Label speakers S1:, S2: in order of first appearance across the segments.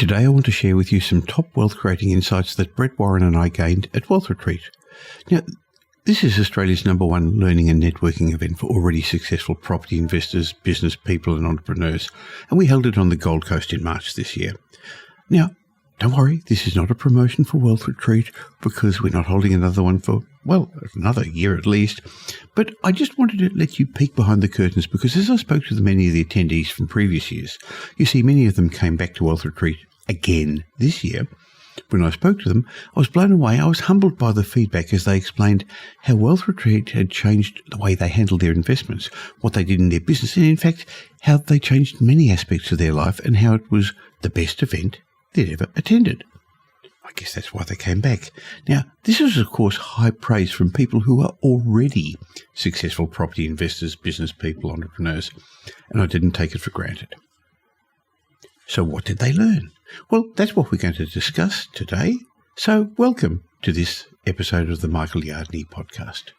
S1: Today I want to share with you some top wealth creating insights that Brett Warren and I gained at Wealth Retreat. Now, this is Australia's #1 learning and networking event for already successful property investors, business people and entrepreneurs, and we held it on the Gold Coast in March this year. Now, don't worry, this is not a promotion for Wealth Retreat because we're not holding another one for, another year at least. But I just wanted to let you peek behind the curtains because as I spoke to many of the attendees from previous years, you see many of them came back to Wealth Retreat again this year. When I spoke to them, I was blown away. I was humbled by the feedback as they explained how Wealth Retreat had changed the way they handled their investments, what they did in their business, and in fact, how they changed many aspects of their life and how it was the best event they'd ever attended. I guess that's why they came back. Now, this is, of course, high praise from people who are already successful property investors, business people, entrepreneurs, and I didn't take it for granted. So what did they learn? Well, that's what we're going to discuss today. So welcome to this episode of the Michael Yardney podcast.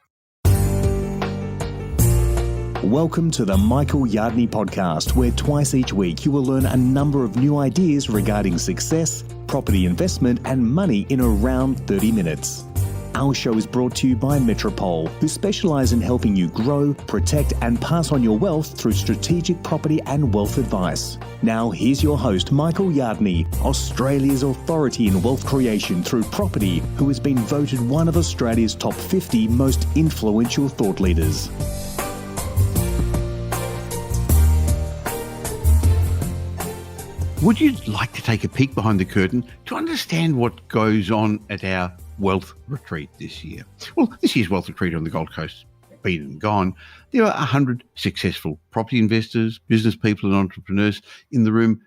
S2: Welcome to the Michael Yardney podcast, where twice each week you will learn a number of new ideas regarding success, property investment and money in around 30 minutes. Our show is brought to you by Metropole, who specialise in helping you grow, protect and pass on your wealth through strategic property and wealth advice. Now here's your host, Michael Yardney, Australia's authority in wealth creation through property, who has been voted one of Australia's top 50 most influential thought leaders.
S1: Would you like to take a peek behind the curtain to understand what goes on at our Wealth Retreat this year? Well, this year's Wealth Retreat on the Gold Coast, been and gone. There are 100 successful property investors, business people and entrepreneurs in the room,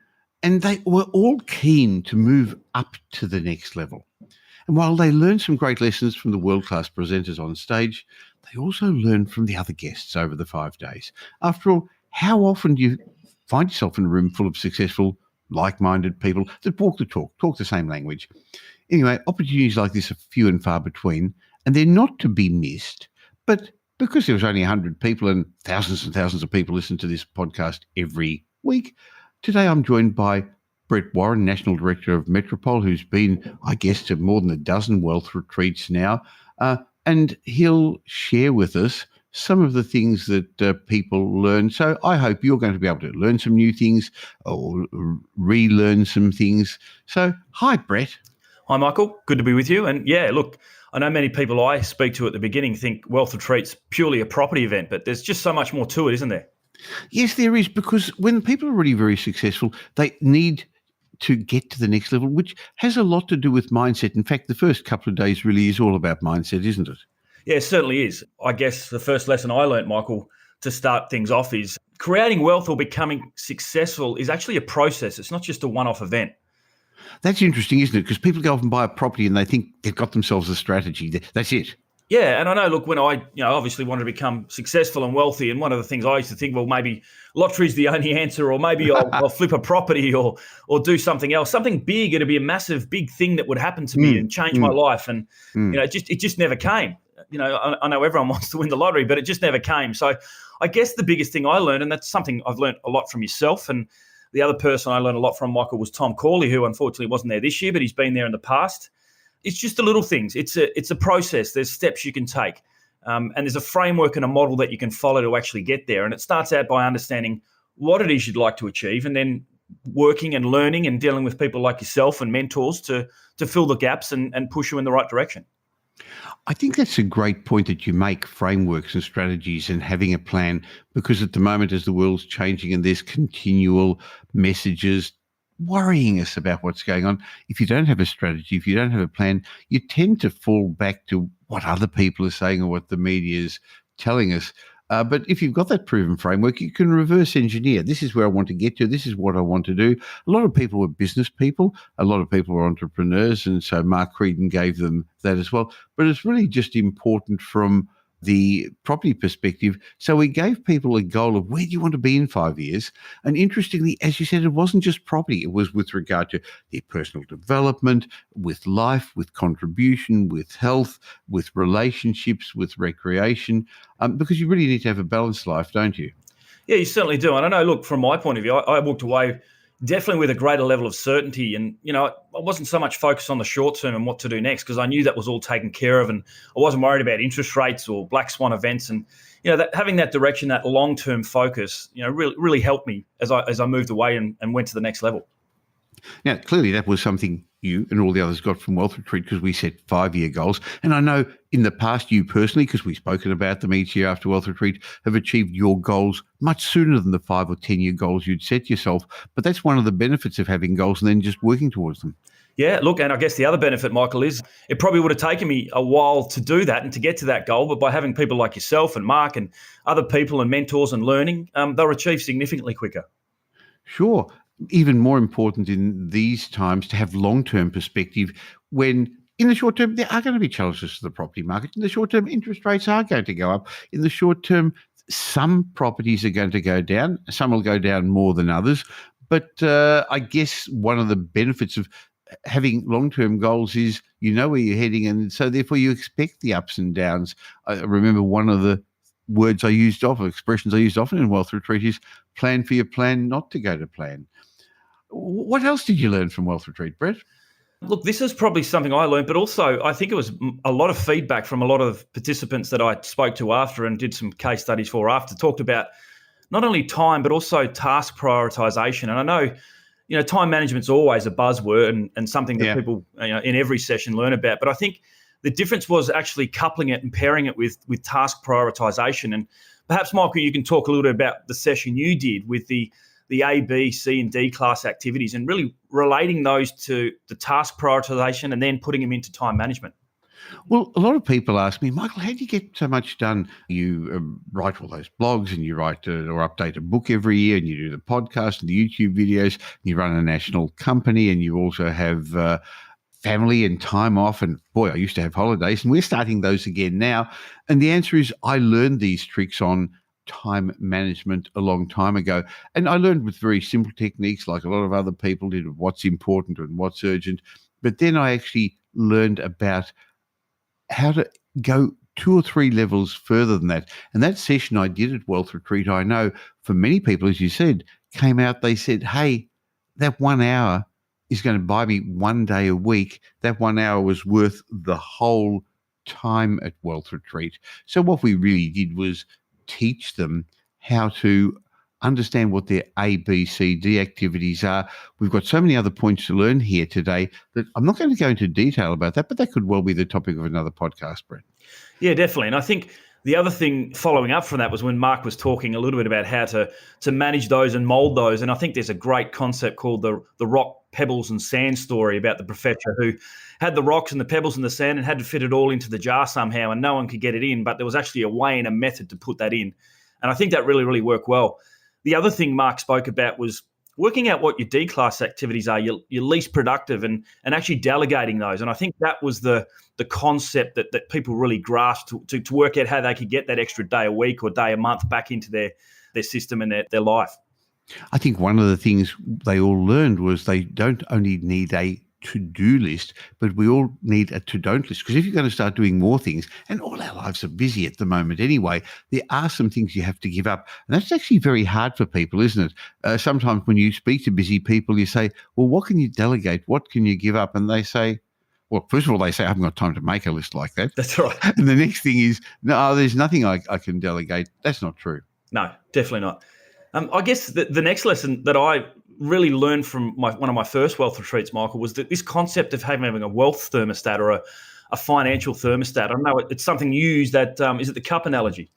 S1: and they were all keen to move up to the next level. And while they learned some great lessons from the world-class presenters on stage, they also learned from the other guests over the 5 days. After all, how often do you find yourself in a room full of successful, like-minded people that walk the talk the same language? Anyway, opportunities like this are few and far between, and they're not to be missed. But because there was only 100 people and thousands of people listen to this podcast every week, today I'm joined by Brett Warren, National Director of Metropole, who's been, I guess, to more than a dozen Wealth Retreats now, and he'll share with us some of the things that people learn. So I hope you're going to be able to learn some new things or relearn some things. So hi, Brett.
S3: Hi, Michael. Good to be with you. And yeah, look, I know many people I speak to at the beginning think Wealth Retreat's purely a property event, but there's just so much more to it, isn't there?
S1: Yes, there is, because when people are already very successful, they need to get to the next level, which has a lot to do with mindset. In fact, the first couple of days really is all about mindset, isn't it?
S3: Yeah, it certainly is. I guess the first lesson I learned, Michael, to start things off is creating wealth or becoming successful is actually a process. It's not just a one-off event.
S1: That's interesting, isn't it? Because people go off and buy a property and they think they've got themselves a strategy. That's it.
S3: Yeah, and I know, look, when I obviously wanted to become successful and wealthy, and one of the things I used to think, well, maybe lottery's the only answer, or maybe I'll flip a property or do something else, something big. It'd be a massive, big thing that would happen to me and change my life. And, it just never came. I know everyone wants to win the lottery, but it just never came. So I guess the biggest thing I learned, and that's something I've learned a lot from yourself, and the other person I learned a lot from, Michael, was Tom Corley, who unfortunately wasn't there this year, but he's been there in the past. It's just the little things. It's a process. There's steps you can take. And there's a framework and a model that you can follow to actually get there. And it starts out by understanding what it is you'd like to achieve, and then working and learning and dealing with people like yourself and mentors to fill the gaps and push you in the right direction.
S1: I think that's a great point that you make, frameworks and strategies and having a plan, because at the moment, as the world's changing and there's continual messages worrying us about what's going on, if you don't have a strategy, if you don't have a plan, you tend to fall back to what other people are saying or what the media is telling us. But if you've got that proven framework, you can reverse engineer. This is where I want to get to. This is what I want to do. A lot of people were business people. A lot of people were entrepreneurs. And so Mark Creedon gave them that as well. But it's really just important from the property perspective. So we gave people a goal of where do you want to be in 5 years? And interestingly, as you said, it wasn't just property. It was with regard to their personal development, with life, with contribution, with health, with relationships, with recreation, because you really need to have a balanced life, don't you?
S3: Yeah, you certainly do. And I know, look, from my point of view, I walked away, definitely with a greater level of certainty. And, I wasn't so much focused on the short term and what to do next, because I knew that was all taken care of, and I wasn't worried about interest rates or black swan events. And, having that direction, that long-term focus, really helped me as I moved away and went to the next level.
S1: Now, clearly that was something you and all the others got from Wealth Retreat, because we set 5-year goals. And I know in the past you personally, because we've spoken about them each year after Wealth Retreat, have achieved your goals much sooner than the 5 or 10-year goals you'd set yourself. But that's one of the benefits of having goals and then just working towards them.
S3: Yeah, look, and I guess the other benefit, Michael, is it probably would have taken me a while to do that and to get to that goal. But by having people like yourself and Mark and other people and mentors and learning, they'll achieve significantly quicker.
S1: Sure. Even more important in these times to have long-term perspective, when in the short term there are going to be challenges to the property market. In the short term, interest rates are going to go up. In the short term, some properties are going to go down. Some will go down more than others. But I guess one of the benefits of having long-term goals is you know where you're heading, and so therefore you expect the ups and downs. I remember one of the expressions I used often in Wealth Retreat is plan for your plan not to go to plan. What else did you learn from Wealth Retreat, Brett?
S3: Look, this is probably something I learned, but also I think it was a lot of feedback from a lot of participants that I spoke to after and did some case studies for after, talked about not only time, but also task prioritization. And I know, time management's always a buzzword and something that people in every session learn about. But I think the difference was actually coupling it and pairing it with task prioritization. And perhaps, Michael, you can talk a little bit about the session you did with the A, B, C, and D class activities and really relating those to the task prioritization and then putting them into time management.
S1: Well, a lot of people ask me, Michael, how do you get so much done? You write all those blogs and you write or update a book every year, and you do the podcast and the YouTube videos, and you run a national company, and you also have family and time off. And boy, I used to have holidays, and we're starting those again now. And the answer is I learned these tricks on time management a long time ago. And I learned with very simple techniques like a lot of other people did, of what's important and what's urgent. But then I actually learned about how to go 2 or 3 levels further than that. And that session I did at Wealth Retreat, I know for many people, as you said, came out, they said, hey, that 1 hour is going to buy me 1 day a week. That 1 hour was worth the whole time at Wealth Retreat. So what we really did was teach them how to understand what their A, B, C, D activities are. We've got so many other points to learn here today that I'm not going to go into detail about that, but that could well be the topic of another podcast, Brett.
S3: Yeah, definitely. And I think the other thing following up from that was when Mark was talking a little bit about how to manage those and mold those. And I think there's a great concept called the rock, pebbles and sand story about the professor who had the rocks and the pebbles and the sand and had to fit it all into the jar somehow, and no one could get it in, but there was actually a way and a method to put that in. And I think that really, really worked well. The other thing Mark spoke about was working out what your D-class activities are, your least productive, and actually delegating those. And I think that was the concept that people really grasped to work out how they could get that extra day a week or day a month back into their system and their life.
S1: I think one of the things they all learned was they don't only need a to-do list, but we all need a to-don't list. Because if you're going to start doing more things, and all our lives are busy at the moment anyway, there are some things you have to give up. And that's actually very hard for people, isn't it? Sometimes when you speak to busy people, you say, well, what can you delegate? What can you give up? And they say, well, first of all, they say, I haven't got time to make a list like that.
S3: That's right.
S1: And the next thing is, no, there's nothing I can delegate. That's not true.
S3: No, definitely not. I guess the next lesson that I really learned from one of my first wealth retreats, Michael, was that this concept of having a wealth thermostat or a financial thermostat. I don't know, it's something you use that, is it the cup analogy?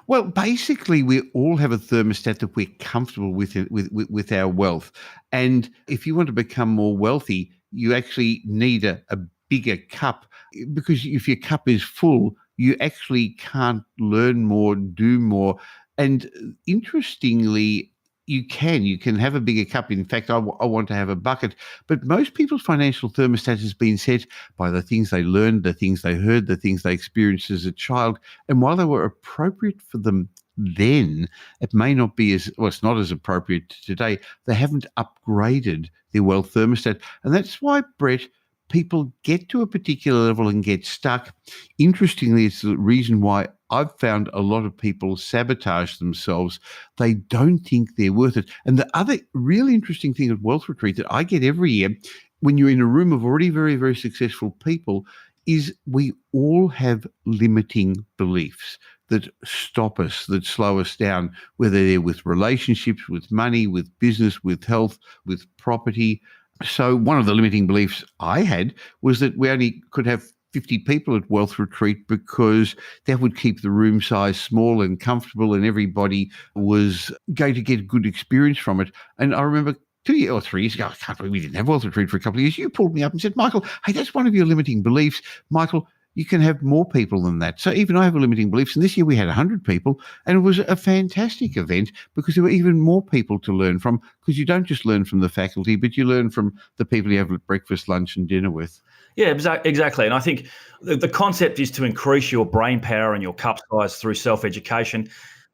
S1: Well, basically, we all have a thermostat that we're comfortable with our wealth. And if you want to become more wealthy, you actually need a bigger cup, because if your cup is full, you actually can't learn more, do more. And interestingly, you can have a bigger cup. In fact, I want to have a bucket. But most people's financial thermostat has been set by the things they learned, the things they heard, the things they experienced as a child. And while they were appropriate for them then, it may not be it's not as appropriate today. They haven't upgraded their wealth thermostat. And that's why, Brett, people get to a particular level and get stuck. Interestingly, it's the reason why I've found a lot of people sabotage themselves. They don't think they're worth it. And the other really interesting thing at Wealth Retreat that I get every year when you're in a room of already very, very successful people is we all have limiting beliefs that stop us, that slow us down, whether they're with relationships, with money, with business, with health, with property. So one of the limiting beliefs I had was that we only could have 50 people at Wealth Retreat because that would keep the room size small and comfortable and everybody was going to get a good experience from it. And I remember 2 years or 3 years ago, I can't believe we didn't have Wealth Retreat for a couple of years. You pulled me up and said, Michael, hey, that's one of your limiting beliefs. Michael, you can have more people than that. So even I have a limiting beliefs. And this year we had 100 people and it was a fantastic event because there were even more people to learn from, because you don't just learn from the faculty, but you learn from the people you have breakfast, lunch and dinner with.
S3: Yeah, exactly. And I think the concept is to increase your brain power and your cup size through self-education.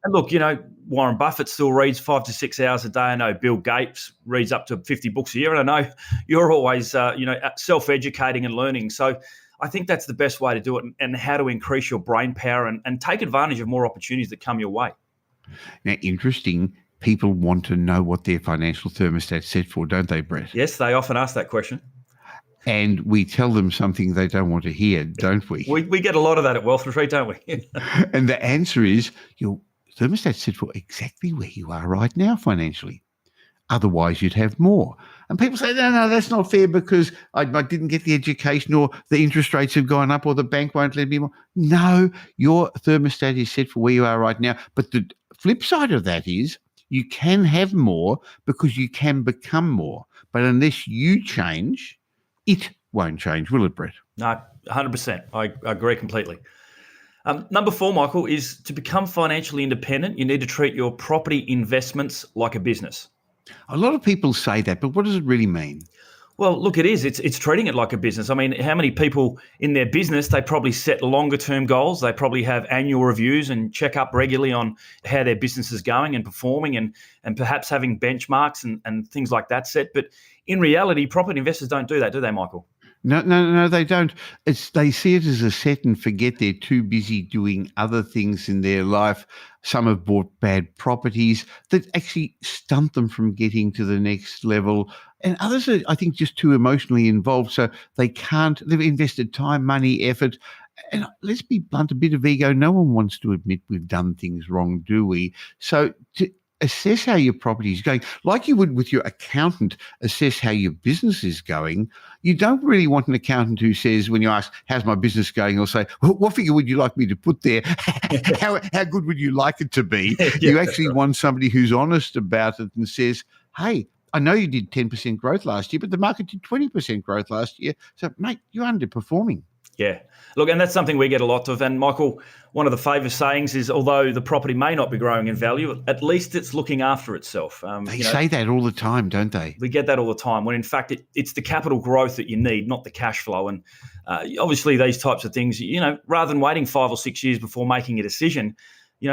S3: And look, Warren Buffett still reads 5 to 6 hours a day. I know Bill Gates reads up to 50 books a year. And I know you're always, self-educating and learning. So I think that's the best way to do it, and how to increase your brain power and take advantage of more opportunities that come your way.
S1: Now, interesting, people want to know what their financial thermostat's set for, don't they, Brett?
S3: Yes, they often ask that question.
S1: And we tell them something they don't want to hear, don't we?
S3: We get a lot of that at Wealth Retreat, don't we?
S1: And the answer is your thermostat's set for exactly where you are right now financially. Otherwise, you'd have more. And people say, no, that's not fair because I didn't get the education, or the interest rates have gone up, or the bank won't let me more. No, your thermostat is set for where you are right now. But the flip side of that is you can have more because you can become more. But unless you change, it won't change, will it, Brett?
S3: No, 100%. I agree completely. Number 4, Michael, is to become financially independent, you need to treat your property investments like a business.
S1: A lot of people say that, but what does it really mean?
S3: Well, look, it is. It's treating it like a business. I mean, how many people in their business, they probably set longer term goals. They probably have annual reviews and check up regularly on how their business is going and performing, and perhaps having benchmarks and things like that set. But in reality, property investors don't do that, do they, Michael?
S1: No, they don't. They see it as a set and forget they're too busy doing other things in their life. Some have bought bad properties that actually stunt them from getting to the next level. And others are, I think, just too emotionally involved. So they can't, they've invested time, money, effort. And let's be blunt, a bit of ego. No one wants to admit we've done things wrong, do we? So to assess how your property is going, like you would with your accountant assess how your business is going. You don't really want an accountant who says, when you ask, how's my business going, he'll say, well, what figure would you like me to put there? how good would you like it to be? You actually want somebody who's honest about it and says, hey, I know you did 10% growth last year, but the market did 20% growth last year. So, mate, you're underperforming.
S3: Yeah. Look, and that's something we get a lot of. And Michael, one of the famous sayings is, although the property may not be growing in value, at least it's looking after itself.
S1: They say that all the time, don't they?
S3: We get that all the time, when in fact it's the capital growth that you need, not the cash flow. And obviously these types of things, rather than waiting 5 or 6 years before making a decision,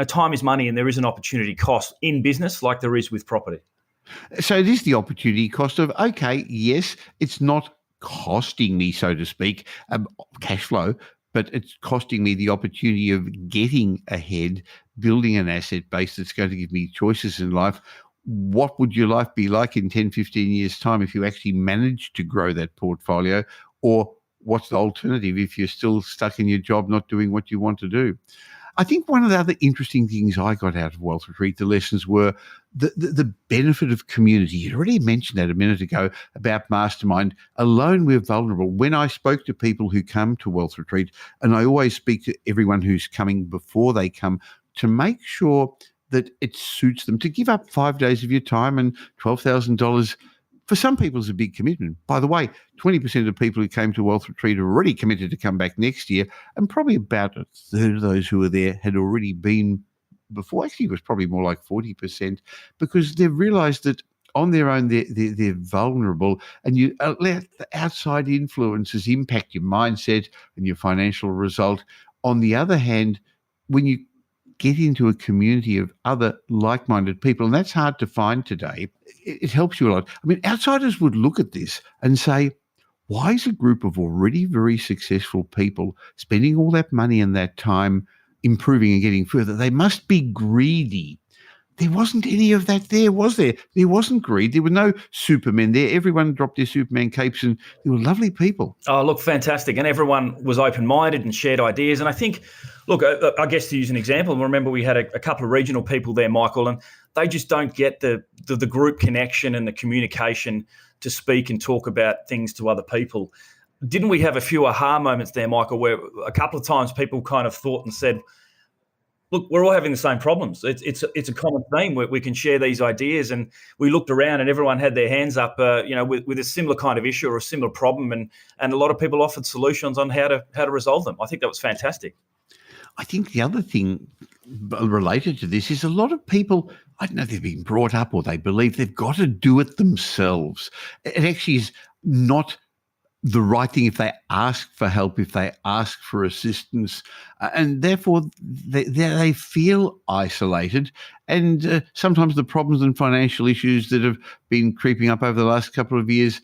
S3: time is money, and there is an opportunity cost in business like there is with property.
S1: So it is the opportunity cost of, okay, yes, it's not costing me, so to speak, cash flow, but it's costing me the opportunity of getting ahead, building an asset base that's going to give me choices in life. What would your life be like in 10, 15 years' time if you actually managed to grow that portfolio? Or what's the alternative if you're still stuck in your job, not doing what you want to do? I think one of the other interesting things I got out of Wealth Retreat, the lessons were the benefit of community. You'd already mentioned that a minute ago about Mastermind. Alone, we're vulnerable. When I spoke to people who come to Wealth Retreat, and I always speak to everyone who's coming before they come, to make sure that it suits them, to give up 5 days of your time and $12,000. For some people, it's a big commitment. By the way, 20% of people who came to Wealth Retreat are already committed to come back next year, and probably about a third of those who were there had already been before. Actually, it was probably more like 40%, because they've realised that on their own they're vulnerable, and you let the outside influences impact your mindset and your financial result. On the other hand, when you get into a community of other like-minded people, and that's hard to find today, it helps you a lot. I mean, outsiders would look at this and say, why is a group of already very successful people spending all that money and that time improving and getting further, they must be greedy. There wasn't any of that there, was there? There wasn't greed. There were no supermen there. Everyone dropped their Superman capes and they were lovely people.
S3: Oh, look, fantastic. And everyone was open-minded and shared ideas. And I think, look, I guess to use an example, remember we had a couple of regional people there, Michael, and they just don't get the group connection and the communication to speak and talk about things to other people. Didn't we have a few aha moments there, Michael, where a couple of times people kind of thought and said, look, we're all having the same problems. It's a common theme where we can share these ideas. And we looked around and everyone had their hands up, with a similar kind of issue or a similar problem. And a lot of people offered solutions on how to resolve them. I think that was fantastic.
S1: I think the other thing related to this is a lot of people, I don't know if they've been brought up or they believe they've got to do it themselves. It actually is not the right thing if they ask for help, if they ask for assistance, and therefore they feel isolated. And sometimes the problems and financial issues that have been creeping up over the last couple of years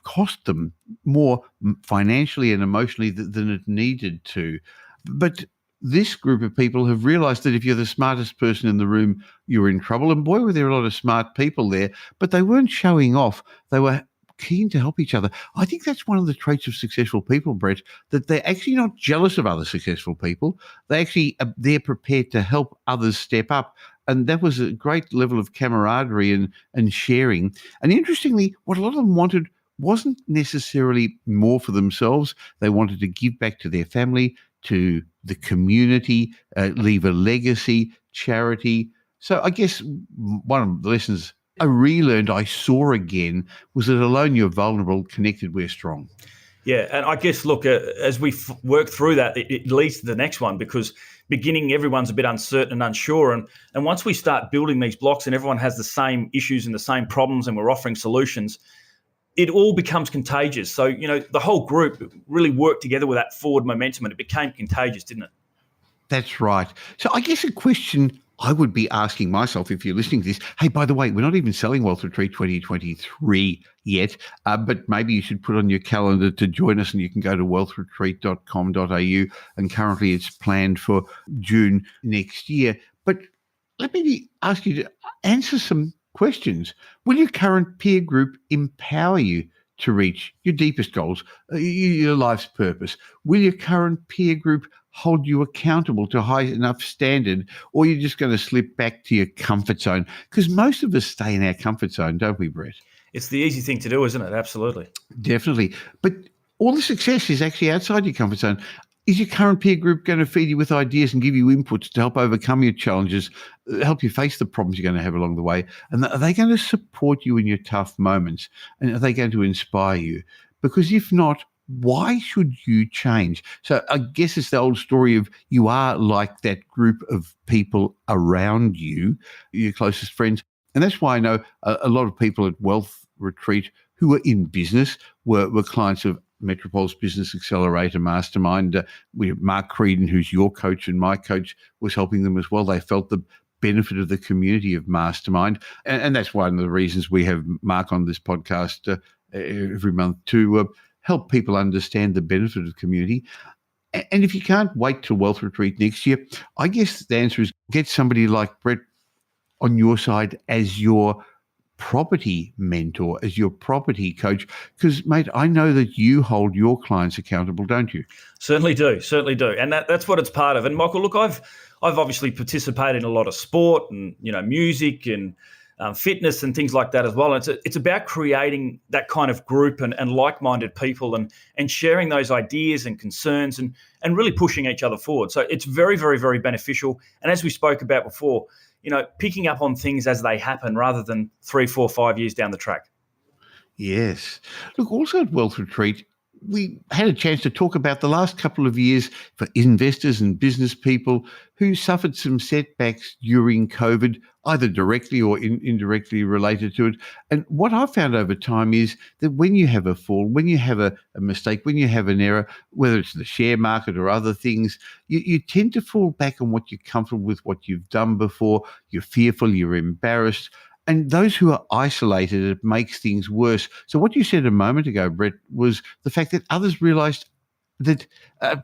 S1: cost them more financially and emotionally than it needed to. But this group of people have realised that if you're the smartest person in the room, you're in trouble. And boy, were there a lot of smart people there, but they weren't showing off. They were keen to help each other. I think that's one of the traits of successful people, Brett, that they're actually not jealous of other successful people. They're prepared to help others step up. And that was a great level of camaraderie and sharing. And interestingly, what a lot of them wanted wasn't necessarily more for themselves. They wanted to give back to their family, to the community, leave a legacy, charity. So I guess one of the lessons I relearned, I saw again, was that alone you're vulnerable, connected we're strong.
S3: Yeah, and I guess, look, as we work through that, it leads to the next one, because beginning, everyone's a bit uncertain and unsure. And once we start building these blocks and everyone has the same issues and the same problems and we're offering solutions, it all becomes contagious. So, the whole group really worked together with that forward momentum and it became contagious, didn't it?
S1: That's right. So I guess a question I would be asking myself if you're listening to this, hey, by the way, we're not even selling Wealth Retreat 2023 yet, but maybe you should put on your calendar to join us, and you can go to wealthretreat.com.au, and currently it's planned for June next year. But let me ask you to answer some questions. Will your current peer group empower you to reach your deepest goals, your life's purpose? Will your current peer group hold you accountable to a high enough standard, or you're just going to slip back to your comfort zone? Because most of us stay in our comfort zone, don't we, Brett?
S3: It's the easy thing to do, isn't it? Absolutely.
S1: Definitely. But all the success is actually outside your comfort zone. Is your current peer group going to feed you with ideas and give you inputs to help overcome your challenges, help you face the problems you're going to have along the way? And are they going to support you in your tough moments? And are they going to inspire you? Because if not, why should you change? So I guess it's the old story of you are like that group of people around you, your closest friends. And that's why I know a lot of people at Wealth Retreat who are in business were clients of Metropol's Business Accelerator Mastermind. We have Mark Creedon, who's your coach and my coach, was helping them as well. They felt the benefit of the community of Mastermind. And that's one of the reasons we have Mark on this podcast every month to help people understand the benefit of community. And if you can't wait till Wealth Retreat next year, I guess the answer is get somebody like Brett on your side as your property mentor, as your property coach, because, mate, I know that you hold your clients accountable, don't you?
S3: Certainly do. And that's what it's part of. And Michael, look, I've obviously participated in a lot of sport and, music and fitness and things like that as well. And it's about creating that kind of group and like-minded people and sharing those ideas and concerns and really pushing each other forward. So it's very, very, very beneficial. And as we spoke about before, picking up on things as they happen rather than 3, 4, 5 years down the track.
S1: Yes. Look, also at Wealth Retreat, we had a chance to talk about the last couple of years for investors and business people who suffered some setbacks during COVID, either directly or indirectly related to it. And what I've found over time is that when you have a fall, when you have a mistake, when you have an error, whether it's the share market or other things, you tend to fall back on what you're comfortable with, what you've done before. You're fearful, you're embarrassed. And those who are isolated, it makes things worse. So what you said a moment ago, Brett, was the fact that others realised that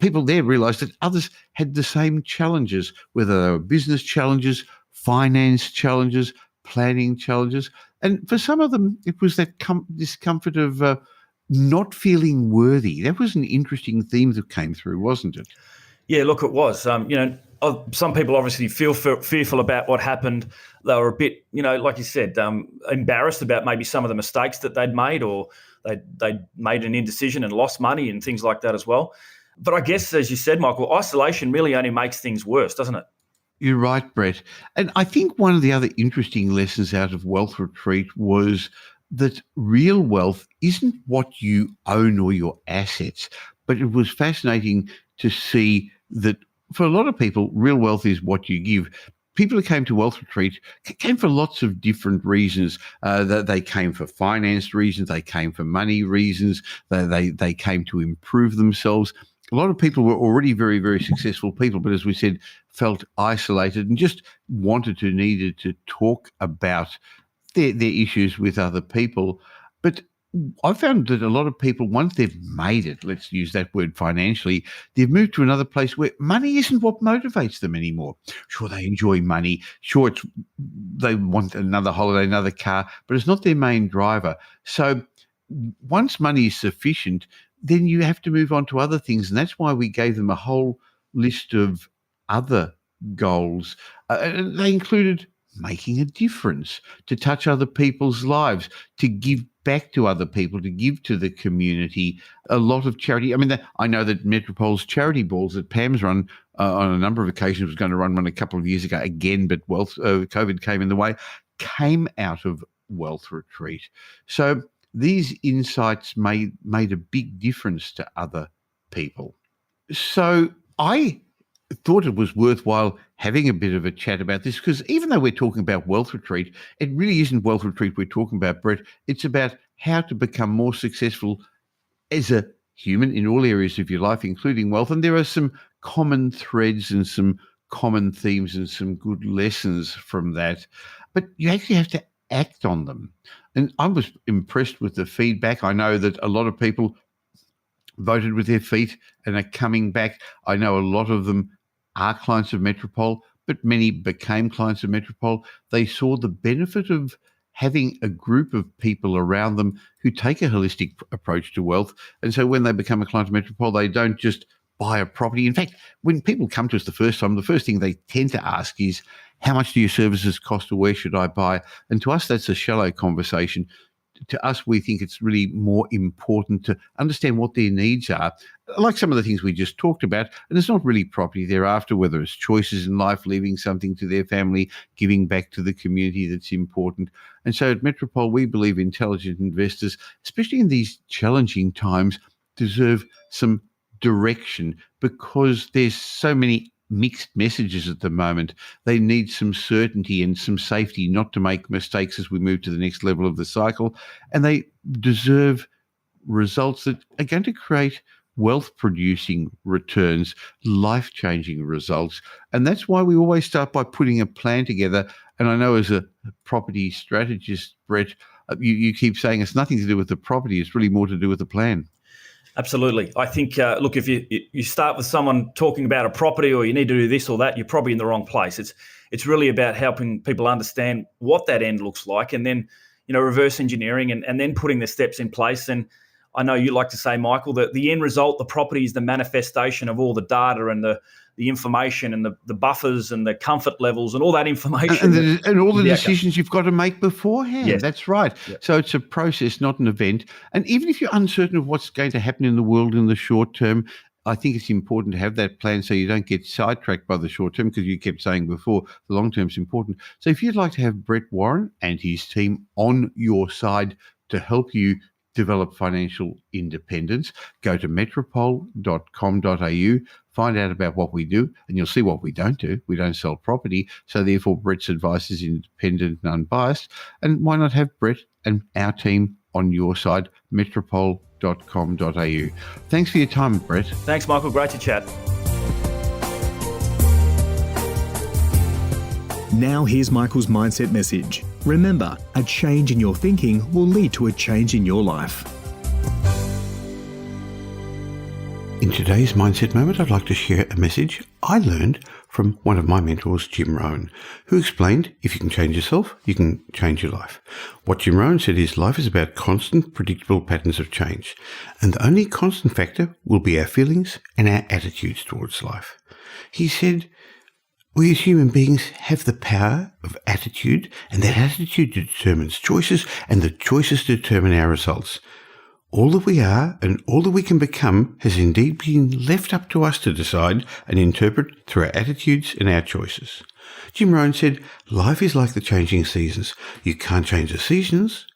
S1: people there realised that others had the same challenges, whether they were business challenges, finance challenges, planning challenges. And for some of them, it was that discomfort of not feeling worthy. That was an interesting theme that came through, wasn't it?
S3: Yeah, look, it was. Some people obviously feel fearful about what happened. They were a bit, like you said, embarrassed about maybe some of the mistakes that they'd made, or they'd made an indecision and lost money and things like that as well. But I guess, as you said, Michael, isolation really only makes things worse, doesn't it?
S1: You're right, Brett. And I think one of the other interesting lessons out of Wealth Retreat was that real wealth isn't what you own or your assets, but it was fascinating to see that for a lot of people, real wealth is what you give. People who came to Wealth Retreat came for lots of different reasons. They came for finance reasons, they came for money reasons, they came to improve themselves. A lot of people were already very, very successful people, but as we said, felt isolated and just needed to talk about their issues with other people. But I found that a lot of people, once they've made it, let's use that word financially, they've moved to another place where money isn't what motivates them anymore. Sure, they enjoy money. Sure, they want another holiday, another car, but it's not their main driver. So once money is sufficient, then you have to move on to other things. And that's why we gave them a whole list of other goals. And they included making a difference, to touch other people's lives, to give back to other people, to give to the community, a lot of charity. I mean, I know that Metropol's charity balls that Pam's run on a number of occasions, was going to run one a couple of years ago again, but COVID came in the way, came out of Wealth Retreat. So these insights made a big difference to other people. So I thought it was worthwhile having a bit of a chat about this, because even though we're talking about Wealth Retreat, it really isn't Wealth Retreat we're talking about, Brett. It's about how to become more successful as a human in all areas of your life, including wealth. And there are some common threads and some common themes and some good lessons from that. But you actually have to act on them. And I was impressed with the feedback. I know that a lot of people voted with their feet and are coming back. I know a lot of them are clients of Metropol, but many became clients of Metropol. They saw the benefit of having a group of people around them who take a holistic approach to wealth. And so when they become a client of Metropol, they don't just buy a property. In fact, when people come to us the first time, the first thing they tend to ask is, how much do your services cost, or where should I buy? And to us, that's a shallow conversation. To us, we think it's really more important to understand what their needs are, like some of the things we just talked about. And it's not really property thereafter, whether it's choices in life, leaving something to their family, giving back to the community that's important. And so at Metropol, we believe intelligent investors, especially in these challenging times, deserve some direction, because there's so many mixed messages at the moment. They need some certainty and some safety not to make mistakes as we move to the next level of the cycle. And they deserve results that are going to create wealth-producing returns, life-changing results. And that's why we always start by putting a plan together. And I know as a property strategist, Brett, you keep saying it's nothing to do with the property. It's really more to do with the plan.
S3: Absolutely. I think, look, if you start with someone talking about a property, or you need to do this or that, you're probably in the wrong place. It's really about helping people understand what that end looks like, and then, reverse engineering and then putting the steps in place. And I know you like to say, Michael, that the end result, the property, is the manifestation of all the data and the information and the buffers and the comfort levels and all that information.
S1: And all the decisions you've got to make beforehand.
S3: Yes.
S1: That's right. Yep. So it's a process, not an event. And even if you're uncertain of what's going to happen in the world in the short term, I think it's important to have that plan so you don't get sidetracked by the short term, because you kept saying before, the long term is important. So if you'd like to have Brett Warren and his team on your side to help you develop financial independence, go to metropol.com.au, find out about what we do, and you'll see what we don't do. We don't sell property, so therefore Brett's advice is independent and unbiased. And why not have Brett and our team on your side, metropol.com.au. Thanks for your time, Brett.
S3: Thanks, Michael. Great to chat.
S2: Now here's Michael's mindset message. Remember, a change in your thinking will lead to a change in your life.
S1: In today's Mindset Moment, I'd like to share a message I learned from one of my mentors, Jim Rohn, who explained if you can change yourself, you can change your life. What Jim Rohn said is life is about constant, predictable patterns of change, and the only constant factor will be our feelings and our attitudes towards life. He said, we as human beings have the power of attitude, and that attitude determines choices, and the choices determine our results. All that we are and all that we can become has indeed been left up to us to decide and interpret through our attitudes and our choices. Jim Rohn said, life is like the changing seasons. You can't change the seasons,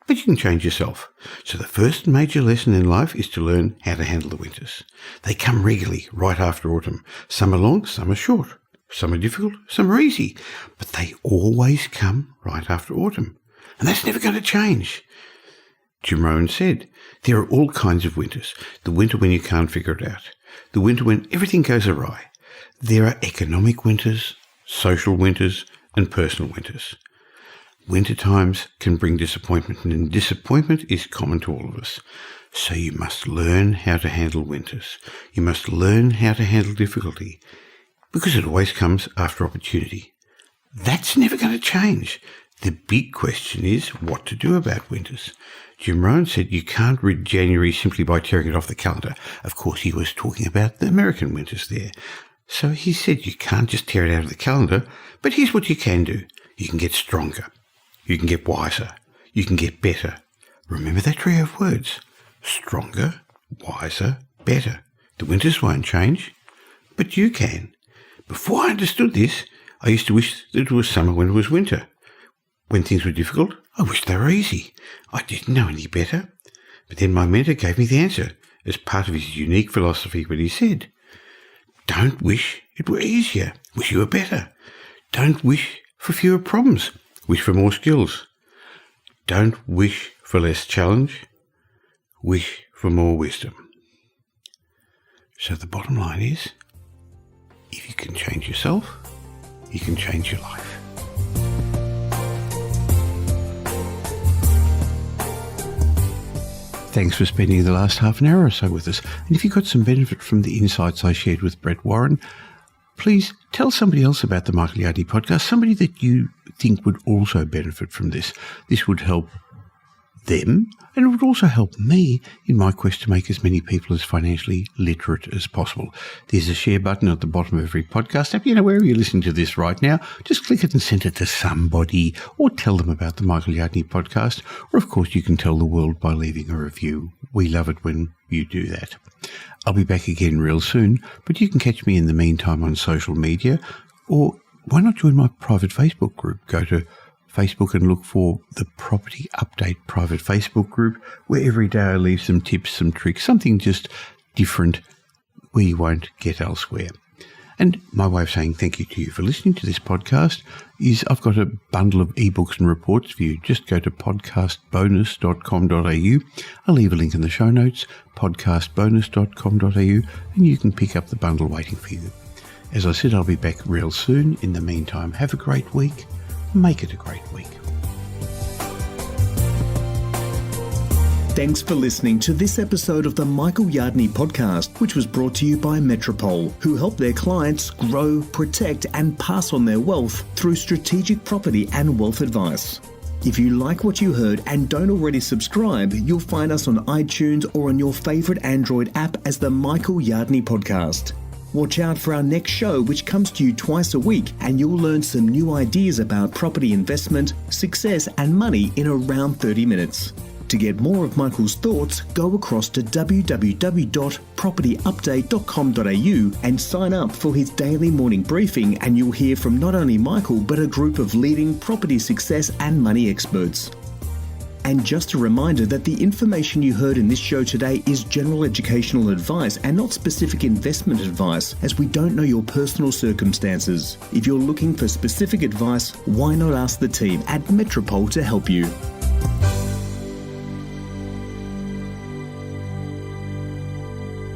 S1: but you can change yourself. So the first major lesson in life is to learn how to handle the winters. They come regularly right after autumn. Some are long, some are short. Some are difficult, some are easy. But they always come right after autumn. And that's never going to change. Jim Rohn said, there are all kinds of winters. The winter when you can't figure it out. The winter when everything goes awry. There are economic winters, social winters, and personal winters. Winter times can bring disappointment, and disappointment is common to all of us. So you must learn how to handle winters. You must learn how to handle difficulty, because it always comes after opportunity. That's never going to change. The big question is what to do about winters. Jim Rohn said you can't read January simply by tearing it off the calendar. Of course, he was talking about the American winters there. So he said you can't just tear it out of the calendar, but here's what you can do. You can get stronger. You can get wiser. You can get better. Remember that trio of words. Stronger, wiser, better. The winters won't change, but you can. Before I understood this, I used to wish that it was summer when it was winter. When things were difficult, I wished they were easy. I didn't know any better. But then my mentor gave me the answer as part of his unique philosophy when he said, don't wish it were easier. Wish you were better. Don't wish for fewer problems. Wish for more skills. Don't wish for less challenge. Wish for more wisdom. So the bottom line is, if you can change yourself, you can change your life. Thanks for spending the last half an hour or so with us. And if you got some benefit from the insights I shared with Brett Warren, please tell somebody else about the Michael Yardney podcast, somebody that you think would also benefit from this. This would help them, and it would also help me in my quest to make as many people as financially literate as possible. There's a share button at the bottom of every podcast app. Wherever you're listening to this right now, just click it and send it to somebody, or tell them about the Michael Yardney podcast. Or, of course, you can tell the world by leaving a review. We love it when you do that. I'll be back again real soon, but you can catch me in the meantime on social media, or why not join my private Facebook group? Go to Facebook and look for the Property Update private Facebook group, where every day I leave some tips, some tricks, something just different where you won't get elsewhere. And my way of saying thank you to you for listening to this podcast is I've got a bundle of ebooks and reports for you. Just go to podcastbonus.com.au. I'll leave a link in the show notes, podcastbonus.com.au, and you can pick up the bundle waiting for you. As I said, I'll be back real soon. In the meantime, have a great week. Make it a great week.
S2: Thanks for listening to this episode of the Michael Yardney podcast, which was brought to you by Metropole, who help their clients grow, protect, and pass on their wealth through strategic property and wealth advice. If you like what you heard and don't already subscribe, you'll find us on iTunes or on your favourite Android app as the Michael Yardney podcast. Watch out for our next show, which comes to you twice a week, and you'll learn some new ideas about property investment, success, and money in around 30 minutes. To get more of Michael's thoughts, go across to www.propertyupdate.com.au and sign up for his daily morning briefing, and you'll hear from not only Michael, but a group of leading property success and money experts. And just a reminder that the information you heard in this show today is general educational advice and not specific investment advice, as we don't know your personal circumstances. If you're looking for specific advice, why not ask the team at Metropole to help you?